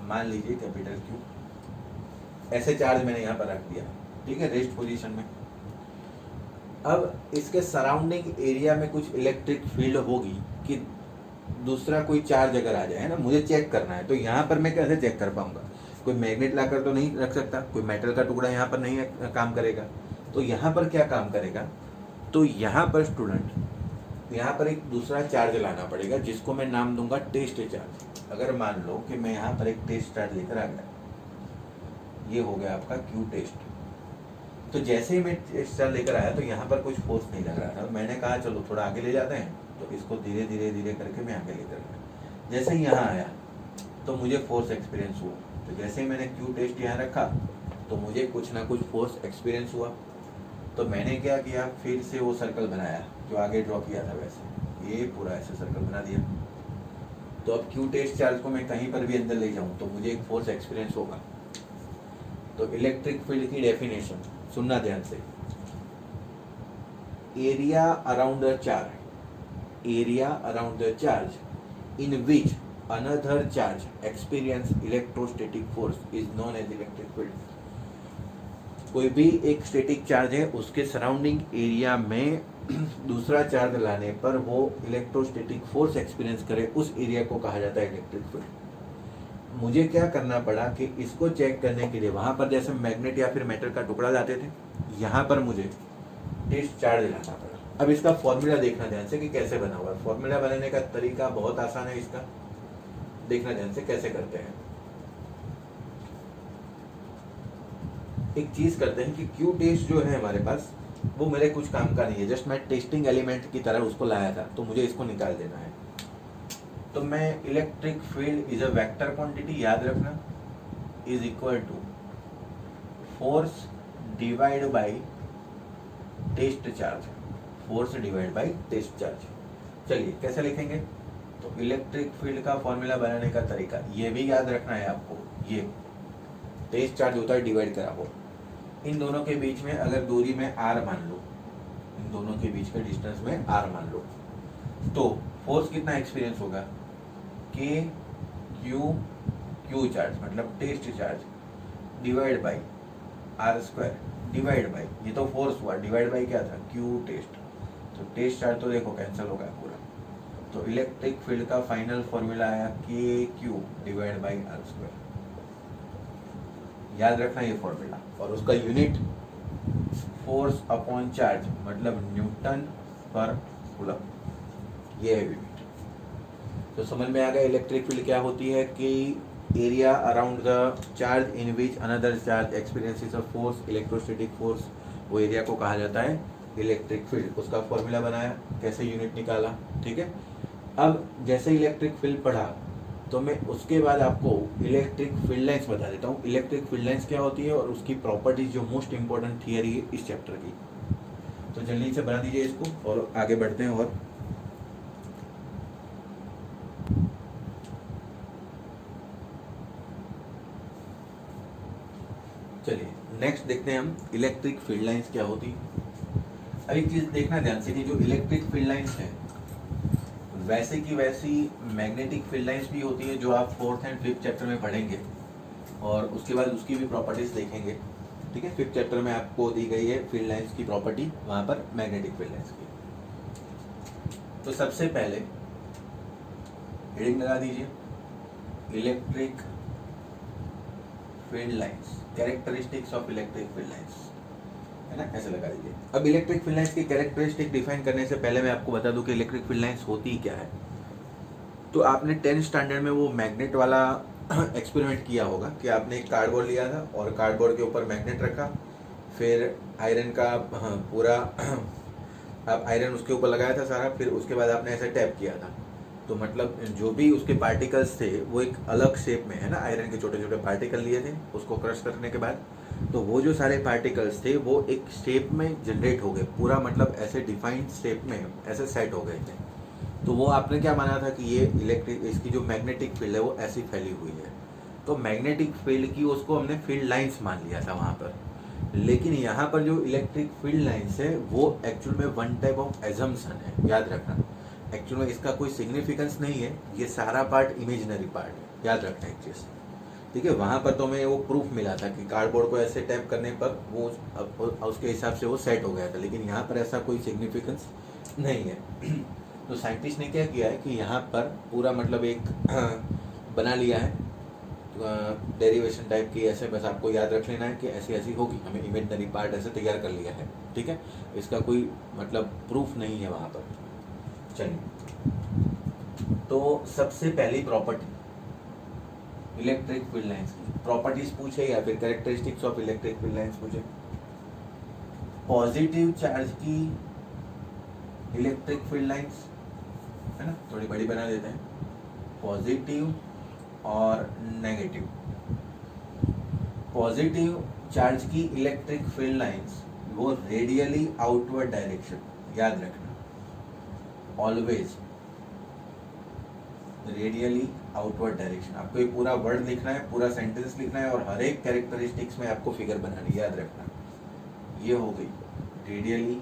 मान लीजिए कैपिटल क्यू, ऐसे चार्ज मैंने यहाँ पर रख दिया, ठीक है, रेस्ट पोजीशन में। अब इसके सराउंडिंग एरिया में कुछ इलेक्ट्रिक फील्ड होगी कि दूसरा कोई चार्ज अगर आ जाए, है ना, मुझे चेक करना है, तो यहाँ पर मैं कैसे चेक कर पाऊंगा? कोई मैग्नेट लाकर तो नहीं रख सकता, कोई मेटल का टुकड़ा यहाँ पर नहीं काम करेगा, तो यहाँ पर क्या काम करेगा? तो यहाँ पर स्टूडेंट, यहाँ पर एक दूसरा चार्ज लाना पड़ेगा जिसको मैं नाम दूंगा टेस्ट चार्ज। अगर मान लो कि मैं यहाँ पर एक टेस्ट चार्ज लेकर आ गया, ये हो गया आपका क्यू टेस्ट। तो जैसे ही मैं टेस्ट चार्ज लेकर आया तो यहाँ पर कुछ फोर्स नहीं लग रहा था, मैंने कहा चलो थोड़ा आगे ले जाते हैं, तो इसको धीरे धीरे धीरे करके मैं आगे लेकर गया। जैसे ही यहाँ आया तो मुझे फोर्स एक्सपीरियंस हुआ। तो जैसे ही मैंने क्यू टेस्ट यहाँ रखा तो मुझे कुछ ना कुछ फोर्स एक्सपीरियंस हुआ। तो मैंने क्या किया, फिर से वो सर्कल बनाया जो आगे ड्रॉ किया था, वैसे ये पूरा ऐसे सर्कल बना दिया। तो अब क्यू टेस्ट चार्ज को मैं कहीं पर भी अंदर ले जाऊं तो मुझे एक फोर्स एक्सपीरियंस होगा। तो इलेक्ट्रिक फील्ड की डेफिनेशन सुनना ध्यान से, area around the charge, area around the charge in which another charge experience electrostatic force is known as electric field। कोई भी एक स्टैटिक चार्ज है, उसके सराउंडिंग एरिया में दूसरा चार्ज लाने पर वो इलेक्ट्रोस्टैटिक फोर्स एक्सपीरियंस करे, उस एरिया को कहा जाता है इलेक्ट्रिक फील्ड। मुझे क्या करना पड़ा कि इसको चेक करने के लिए वहां पर जैसे मैग्नेट या फिर मेटल का टुकड़ा लाते थे, यहाँ पर मुझे टेस्ट चार्ज लाना पड़ा। अब इसका फॉर्मूला देखना ध्यान से कि कैसे बना हुआ है। फॉर्मूला बनाने का तरीका बहुत आसान है, इसका देखना ध्यान से कैसे करते हैं। एक चीज करते हैं कि क्यू टेस्ट जो है हमारे पास वो मेरे कुछ काम का नहीं है, जस्ट मैं टेस्टिंग एलिमेंट की तरह उसको लाया था, तो मुझे इसको निकाल देना है। तो मैं electric field is a vector quantity, याद रखना, is equal to force divide by test charge, force divide by test charge. चलिए कैसे लिखेंगे, तो इलेक्ट्रिक फील्ड का फॉर्मूला बनाने का तरीका ये भी याद रखना है आपको। ये टेस्ट चार्ज होता है डिवाइड करा हो, इन दोनों के बीच में अगर दूरी में r मान लो, इन दोनों के बीच के डिस्टेंस में r मान लो, तो फोर्स कितना एक्सपीरियंस होगा, k क्यू चार्ज मतलब test charge divide by r square divide by, ये तो फोर्स हुआ, डिवाइड बाई क्या था, क्यू टेस्ट। तो टेस्ट चार्ज तो देखो कैंसिल होगा पूरा। तो इलेक्ट्रिक फील्ड का फाइनल फॉर्मूला आया K Q divide by R square, याद रखना ये फॉर्मूला। और उसका यूनिट फोर्स अपॉन चार्ज मतलब न्यूटन पर कूलम, ये है यूनिट। तो समझ में आ गया इलेक्ट्रिक फील्ड क्या होती है कि area around the charge in which another charge experiences a force, electrostatic force, वो एरिया को कहा जाता है इलेक्ट्रिक फील्ड। उसका फॉर्मूला बनाया, कैसे यूनिट निकाला, ठीक है। अब जैसे इलेक्ट्रिक फील्ड पढ़ा तो मैं उसके बाद आपको इलेक्ट्रिक फील्ड लाइंस बता देता हूँ। इलेक्ट्रिक फील्ड लाइंस क्या होती है और उसकी प्रॉपर्टीज जो मोस्ट इंपॉर्टेंट थियरी है इस चैप्टर की। तो जल्दी से बना दीजिए इसको और आगे बढ़ते हैं। और चलिए नेक्स्ट देखते हैं हम इलेक्ट्रिक फील्ड लाइंस क्या होती है। अब एक चीज देखना ध्यान से कि जो इलेक्ट्रिक फील्ड लाइंस है वैसे की वैसी मैग्नेटिक फील्ड लाइंस भी होती है, जो आप 4th एंड 5th चैप्टर में पढ़ेंगे और उसके बाद उसकी भी प्रॉपर्टीज देखेंगे, ठीक है। 5th चैप्टर में आपको दी गई है फील्ड लाइंस की प्रॉपर्टी, वहां पर मैग्नेटिक फील्ड लाइंस की। तो सबसे पहले हेडिंग लगा दीजिए electric field lines, characteristics of electric field lines, है ना, ऐसे लगा दीजिए। अब इलेक्ट्रिक फील्ड लाइंस की कैरेक्टरिस्टिक डिफाइन करने से पहले मैं आपको बता दूं कि इलेक्ट्रिक फील्ड लाइंस होती क्या है। तो आपने 10th स्टैंडर्ड में वो मैग्नेट वाला एक्सपेरिमेंट किया होगा कि आपने एक कार्डबोर्ड लिया था और कार्डबोर्ड के ऊपर मैग्नेट रखा, फिर आयरन का पूरा आप आयरन उसके ऊपर लगाया था सारा, फिर उसके बाद आपने ऐसे टैप किया था। तो मतलब जो भी उसके पार्टिकल्स थे वो एक अलग शेप में, है ना, आयरन के छोटे छोटे पार्टिकल लिए थे, उसको क्रश करने के बाद तो वो जो सारे पार्टिकल्स थे वो एक शेप में जनरेट हो गए, पूरा मतलब ऐसे डिफाइंड शेप में ऐसे सेट हो गए थे। तो वो आपने क्या माना था कि ये इलेक्ट्रिक, इसकी जो मैग्नेटिक फील्ड है वो ऐसी फैली हुई है। तो मैग्नेटिक फील्ड की उसको हमने फील्ड लाइंस मान लिया था वहाँ पर। लेकिन यहाँ पर जो इलेक्ट्रिक फील्ड लाइंस है वो एक्चुअल में वन टाइप ऑफ एजम्पशन है, याद रखना। एक्चुअल में इसका कोई सिग्निफिकेंस नहीं है, ये सारा पार्ट इमेजिनरी पार्ट है, याद रखना एक चीज़, ठीक है। वहाँ पर तो मैं वो प्रूफ मिला था कि कार्डबोर्ड को ऐसे टैप करने पर वो उसके हिसाब से वो सेट हो गया था, लेकिन यहाँ पर ऐसा कोई सिग्निफिकेंस नहीं है। तो साइंटिस्ट ने क्या किया है कि यहाँ पर पूरा मतलब एक बना लिया है डेरिवेशन टाइप की, ऐसे बस आपको याद रख लेना है कि ऐसी ऐसी होगी, हमें इमेजिनरी पार्ट ऐसे तैयार कर लिया है, ठीक है। इसका कोई मतलब प्रूफ नहीं है वहाँ पर। चलिए, तो सबसे पहली प्रॉपर्टी इलेक्ट्रिक फील्ड लाइंस की प्रॉपर्टीज पूछे या फिर characteristics of electric field lines पूछे। पॉजिटिव चार्ज की इलेक्ट्रिक फील्ड लाइंस, है ना, थोड़ी बड़ी बना देते हैं। पॉजिटिव और नेगेटिव। पॉजिटिव चार्ज की इलेक्ट्रिक फील्ड लाइंस वो रेडियली आउटवर्ड डायरेक्शन, याद रखना ऑलवेज रेडियली आउटवर्ड डायरेक्शन। आपको ये पूरा वर्ड लिखना है, पूरा सेंटेंस लिखना है और हर एक कैरेक्टरिस्टिक्स में आपको फिगर बनानी, याद रखना। ये हो गई रेडियली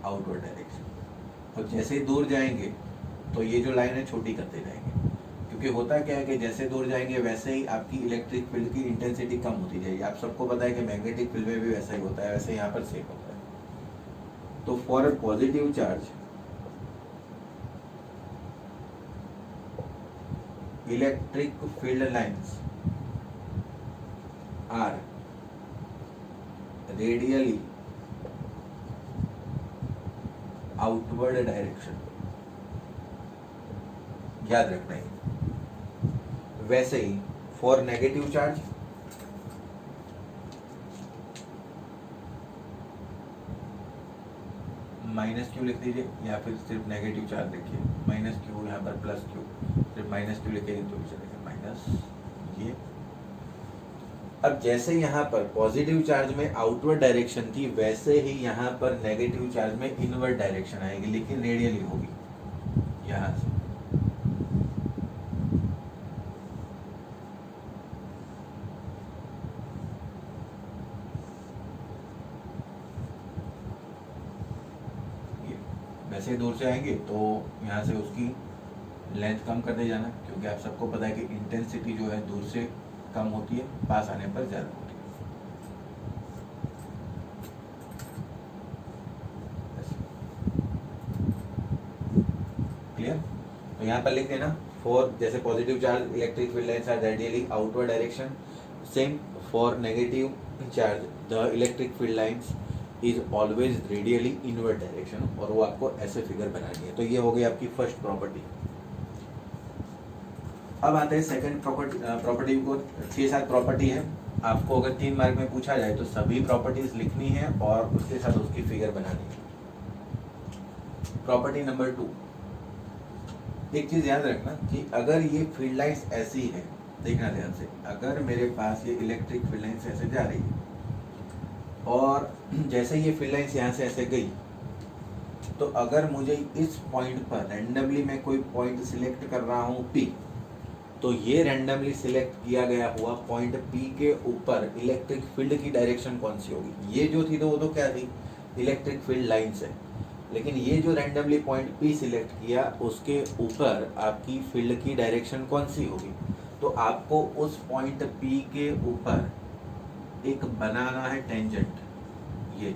आउटवर्ड डायरेक्शन। और जैसे ही दूर जाएंगे तो ये जो लाइन है छोटी करते जाएंगे, क्योंकि होता क्या है कि जैसे दूर जाएंगे वैसे ही आपकी इलेक्ट्रिक फील्ड की इंटेंसिटी कम होती जाएगी। आप सबको पता है कि मैग्नेटिक फील्ड में भी वैसा ही होता है, वैसे यहाँ पर सेम होता है। तो for positive charge electric field lines are radially outward direction, याद रखना है। वैसे ही for negative charge minus Q लिख दीजिए, या फिर सिर्फ नेगेटिव चार्ज लिखिए माइनस क्यू, यहाँ पर प्लस क्यू, सिर्फ माइनस क्यू लिखेंगे तो भी चलेगा, माइनस ये। अब जैसे यहाँ पर पॉजिटिव चार्ज में आउटवर्ड डायरेक्शन थी, वैसे ही यहाँ पर नेगेटिव चार्ज में इनवर्ड डायरेक्शन आएगी, लेकिन रेडियली होगी यहाँ से। वैसे ही दूर से आएंगे तो यहाँ से उसकी लेंथ कम करते जाना, क्योंकि आप सबको पता है कि इंटेंसिटी जो है दूर से कम होती है, पास आने पर ज़्यादा होती है। क्लियर? तो यहाँ पर लिख देना फॉर, जैसे positive charge electric field lines are radially outward direction, same for negative charge the electric field lines is always radially inward direction, और वो आपको ऐसे फिगर बनानी है। तो ये हो गई आपकी फर्स्ट प्रॉपर्टी। अब आते हैं सेकंड प्रॉपर्टी को 6-7 प्रॉपर्टी है। आपको अगर 3 मार्क में पूछा जाए तो सभी प्रॉपर्टीज लिखनी है और उसके साथ उसकी फिगर बनानी है। प्रॉपर्टी नंबर 2, एक चीज याद रखना कि अगर ये फील्ड लाइंस ऐसी है, देखना ध्यान से, अगर मेरे पास ये इलेक्ट्रिक फील्ड लाइंस ऐसे जा रही है और जैसे ये फील्ड लाइंस यहाँ से ऐसे गई, तो अगर मुझे इस पॉइंट पर रैंडमली मैं कोई पॉइंट सिलेक्ट कर रहा हूँ P, तो ये रैंडमली सिलेक्ट किया गया हुआ पॉइंट P के ऊपर इलेक्ट्रिक फील्ड की डायरेक्शन कौन सी होगी? ये जो थी तो वो तो क्या थी, इलेक्ट्रिक फील्ड लाइंस है, लेकिन ये जो रैंडमली पॉइंट P सिलेक्ट किया उसके ऊपर आपकी फील्ड की डायरेक्शन कौन सी होगी? तो आपको उस पॉइंट P के ऊपर एक बनाना है टेंजेंट, ये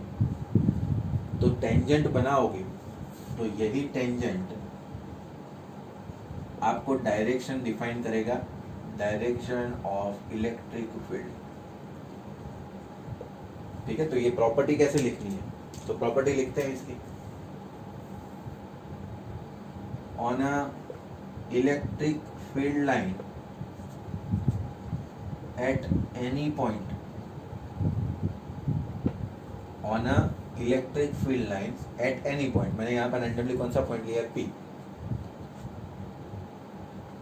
तो टेंजेंट बनाओगे तो यही टेंजेंट आपको डायरेक्शन डिफाइन करेगा, डायरेक्शन ऑफ इलेक्ट्रिक फील्ड। ठीक है, तो ये प्रॉपर्टी कैसे लिखनी है? तो प्रॉपर्टी लिखते हैं इसकी, on a electric field line at any point, on a electric field lines eight any point, मैंने यहाँ पर रैंडमली कौन सा पॉइंट लिया, P,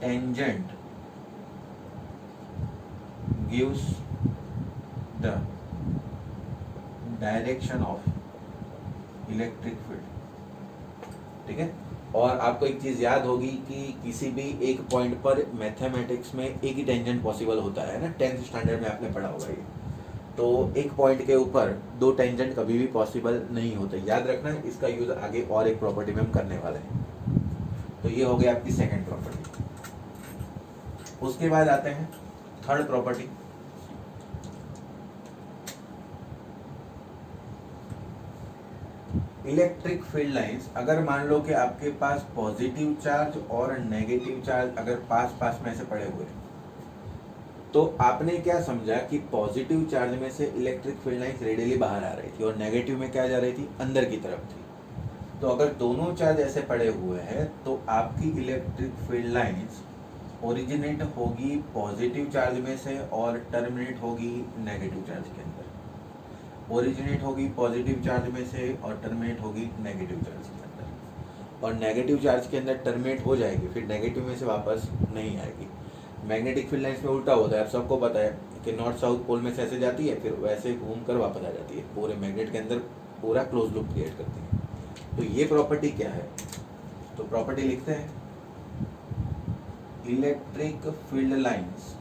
tangent gives the direction of electric field. ठीक है, और आपको एक चीज याद होगी कि किसी भी एक पॉइंट पर मैथमेटिक्स में एक ही टेंजेंट पॉसिबल होता है ना, 10th स्टैंडर्ड में आपने पढ़ा होगा ये। तो एक पॉइंट के ऊपर 2 टेंजेंट कभी भी पॉसिबल नहीं होते, याद रखना है। इसका यूज आगे और एक प्रॉपर्टी में हम करने वाले हैं। तो ये हो गई आपकी सेकंड प्रॉपर्टी। उसके बाद आते हैं third property. Electric field lines, अगर मान लो कि आपके पास पॉजिटिव चार्ज और नेगेटिव चार्ज अगर पास पास में ऐसे पड़े हुए हैं, तो आपने क्या समझा कि पॉजिटिव चार्ज में से इलेक्ट्रिक फील्ड लाइंस रेडियली बाहर आ रही थी और नेगेटिव में क्या जा रही थी, अंदर की तरफ थी। तो अगर दोनों चार्ज ऐसे पड़े हुए हैं तो आपकी इलेक्ट्रिक फील्ड लाइंस ओरिजिनेट होगी पॉजिटिव चार्ज में से और टर्मिनेट होगी नेगेटिव चार्ज के अंदर। ओरिजिनेट होगी पॉजिटिव चार्ज में से और टर्मिनेट होगी नेगेटिव चार्ज के अंदर। और नेगेटिव चार्ज के अंदर टर्मिनेट हो जाएगी, फिर नेगेटिव में से वापस नहीं आएगी। मैग्नेटिक फील्ड लाइंस में उल्टा होता है, आप सबको पता है कि नॉर्थ साउथ पोल में से ऐसे जाती है, फिर वैसे घूम कर वापस आ जाती है, पूरे मैग्नेट के अंदर पूरा क्लोज लूप क्रिएट करती है। तो ये प्रॉपर्टी क्या है, तो प्रॉपर्टी लिखते हैं, electric field lines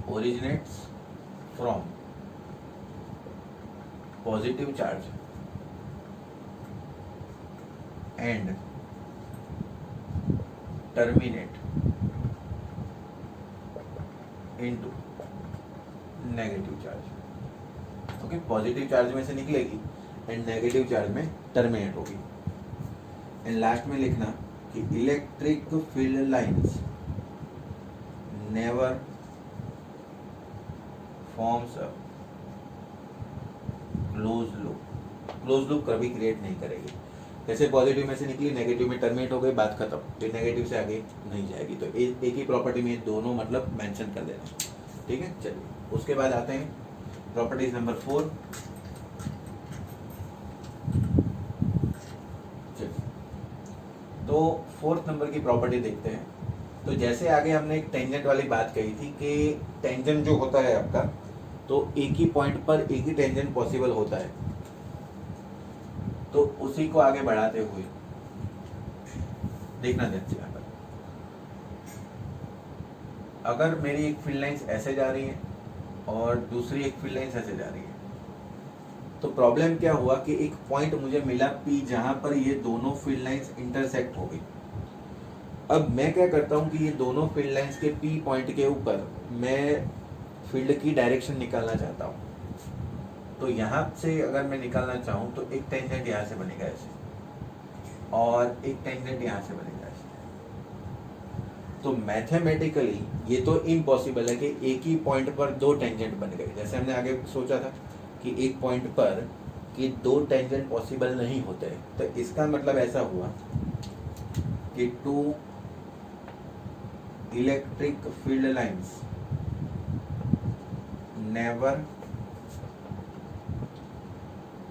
originates from positive charge and terminate into negative charge. Okay, positive charge में से निकलेगी एंड नेगेटिव चार्ज में टर्मिनेट होगी। एंड लास्ट में लिखना कि electric field lines never forms a close loop कभी क्रिएट नहीं करेगी। जैसे पॉजिटिव में से निकली, नेगेटिव में टर्मिनेट हो गई, बात खत्म, फिर नेगेटिव से आगे नहीं जाएगी। तो एक ही प्रॉपर्टी में दोनों मतलब मेंशन कर देना, ठीक है। चलिए उसके बाद आते हैं प्रॉपर्टीज नंबर 4। तो 4th नंबर की प्रॉपर्टी देखते हैं। तो जैसे आगे हमने एक टेंजेंट वाली बात कही थी कि टेंजेंट जो होता है आपका, तो एक ही पॉइंट पर एक ही टेंजेंट पॉसिबल होता है। तो उसी को आगे बढ़ाते हुए देखना ध्यान यहाँ पर, अगर मेरी एक फील्ड लाइंस ऐसे जा रही है और दूसरी एक फील्ड लाइंस ऐसे जा रही है, तो प्रॉब्लम क्या हुआ कि एक पॉइंट मुझे मिला P जहां पर ये दोनों फील्ड लाइंस इंटरसेक्ट हो गई। अब मैं क्या करता हूं कि ये दोनों फील्ड लाइंस के P पॉइंट के ऊपर मैं फील्ड की डायरेक्शन निकालना चाहता हूं। तो यहाँ से अगर मैं निकालना चाहूँ तो एक टेंजेंट यहाँ से बनेगा ऐसे, और एक टेंजेंट यहाँ से बनेगा ऐसे। तो मैथमेटिकली ये तो इम्पॉसिबल है कि एक ही पॉइंट पर दो टेंजेंट बन गए। जैसे हमने आगे सोचा था कि एक पॉइंट पर कि दो टेंजेंट पॉसिबल नहीं होते, तो इसका मतलब ऐसा हुआ कि two electric field lines never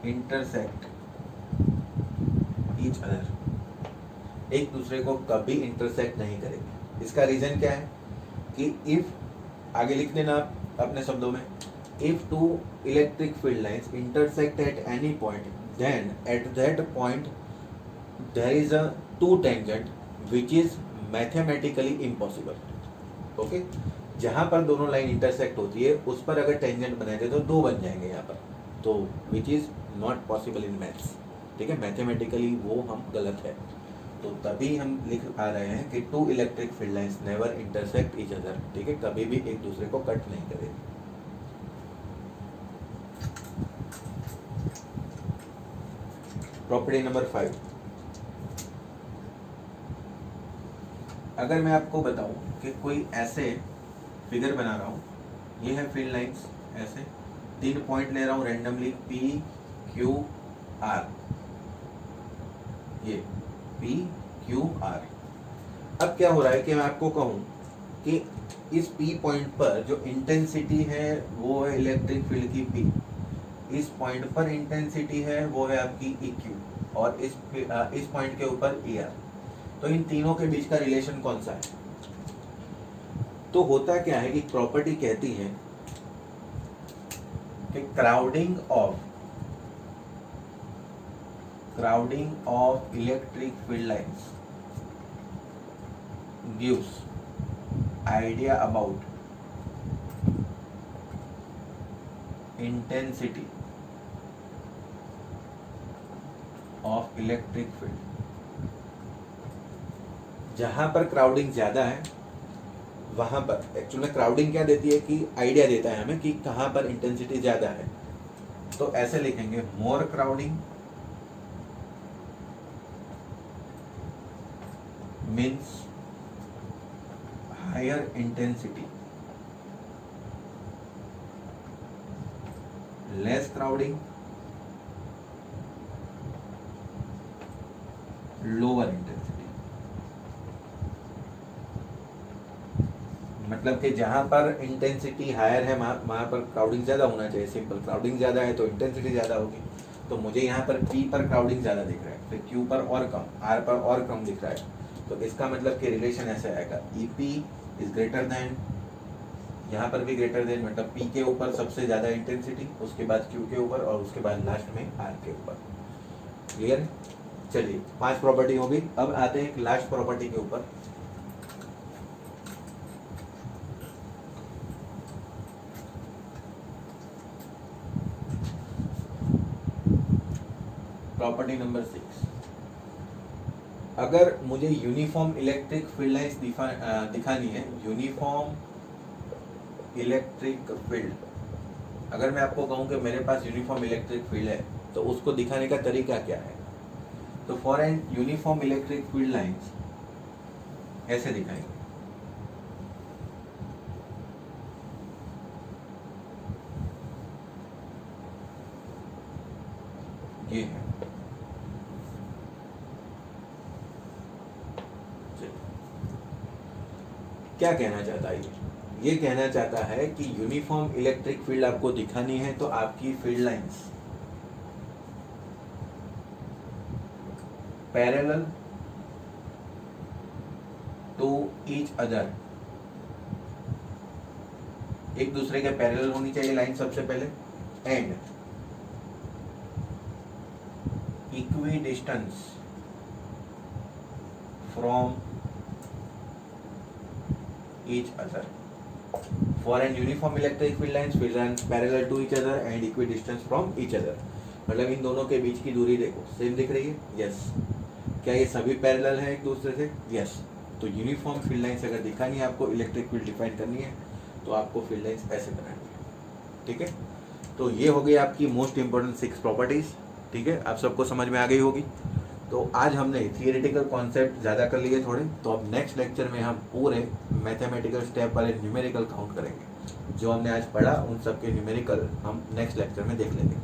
intersect each other, एक दूसरे को कभी इंटरसेक्ट नहीं करेंगे। इसका रीजन क्या है कि इफ, आगे लिख देना आप अपने शब्दों में, if two electric field lines intersect at any point, then at that point there is a two tangent which is mathematically impossible. Okay, जहां पर दोनों लाइन इंटरसेक्ट होती है उस पर अगर टेंजेंट बनाए थे तो दो बन जाएंगे यहाँ पर, तो which is not possible in maths, ठीक है। मैथमेटिकली वो हम गलत है। तो तभी हम लिख आ रहे हैं कि two electric field lines never intersect each other, ठीक है, कभी भी एक दूसरे को कट नहीं करेगी। प्रॉपर्टी नंबर 5, अगर मैं आपको बताऊं कि कोई ऐसे फिगर बना रहा हूं, ये है फील्ड लाइंस, ऐसे 3 पॉइंट ले रहा हूं रैंडमली, P Q R, ये P Q R। अब क्या हो रहा है कि मैं आपको कहूं कि इस P पॉइंट पर जो इंटेंसिटी है वो है इलेक्ट्रिक फील्ड की P, इस पॉइंट पर इंटेंसिटी है वो है आपकी EQ, और इस पॉइंट के ऊपर ER। तो इन तीनों के बीच का रिलेशन कौन सा है? तो होता क्या है कि प्रॉपर्टी कहती है कि crowding of electric field lines gives idea about intensity of electric field. जहां पर क्राउडिंग ज्यादा है वहां पर, एक्चुअली क्राउडिंग क्या देती है कि आइडिया देता है हमें कि कहां पर इंटेंसिटी ज्यादा है। तो ऐसे लिखेंगे, more crowding means higher intensity, less crowding lower intensity. मतलब कि जहाँ पर इंटेंसिटी हायर है वहाँ पर क्राउडिंग ज़्यादा होना चाहिए, सिंपल। क्राउडिंग ज़्यादा है तो इंटेंसिटी ज़्यादा होगी। तो मुझे यहाँ पर P पर क्राउडिंग ज़्यादा दिख रहा है, फिर Q पर और कम, R पर और कम दिख रहा है। तो इसका मतलब कि रिलेशन ऐसे आएगा, EP इज ग्रेटर देन, यहाँ पर भी ग्रेटर देन, मतलब P के ऊपर सबसे ज़्यादा इंटेंसिटी, उसके बाद Q के ऊपर और उसके बाद लास्ट में R के ऊपर। क्लियर है? चलिए 5 प्रॉपर्टी हो गई। अब आते हैं एक लास्ट प्रॉपर्टी के ऊपर। प्रॉपर्टी नंबर 6, अगर मुझे यूनिफॉर्म इलेक्ट्रिक फील्ड लाइंस दिखानी है, यूनिफॉर्म इलेक्ट्रिक फील्ड, अगर मैं आपको कहूं कि मेरे पास यूनिफॉर्म इलेक्ट्रिक फील्ड है तो उसको दिखाने का तरीका क्या है? तो for an uniform electric field lines ऐसे दिखाएंगे। ये है, क्या कहना चाहता है ये कहना चाहता है कि यूनिफॉर्म इलेक्ट्रिक फील्ड आपको दिखानी है तो आपकी field lines parallel to each other, एक दूसरे के पैरेलल होनी चाहिए लाइन सबसे पहले, and equidistance from each other. For an uniform electric field lines parallel to each other and equidistant from each other. मतलब इन दोनों के बीच की दूरी देखो सेम दिख रही है, यस। क्या ये सभी पैरेलल है एक दूसरे से? यस। तो यूनिफॉर्म फील्ड लाइंस अगर दिखानी है आपको, इलेक्ट्रिक फील्ड डिफाइन करनी है, तो आपको फील्ड लाइंस ऐसे बनानी है। ठीक है, तो ये हो गई आपकी मोस्ट इंपॉर्टेंट 6 प्रॉपर्टीज। ठीक है, आप सबको समझ में आ गई होगी। तो आज हमने थियोरेटिकल कॉन्सेप्ट ज़्यादा कर लिए थोड़े, तो अब नेक्स्ट लेक्चर में हम पूरे मैथमेटिकल स्टेप वाले न्यूमेरिकल काउंट करेंगे। जो हमने आज पढ़ा उन सब के न्यूमेरिकल हम नेक्स्ट लेक्चर में देख लेंगे।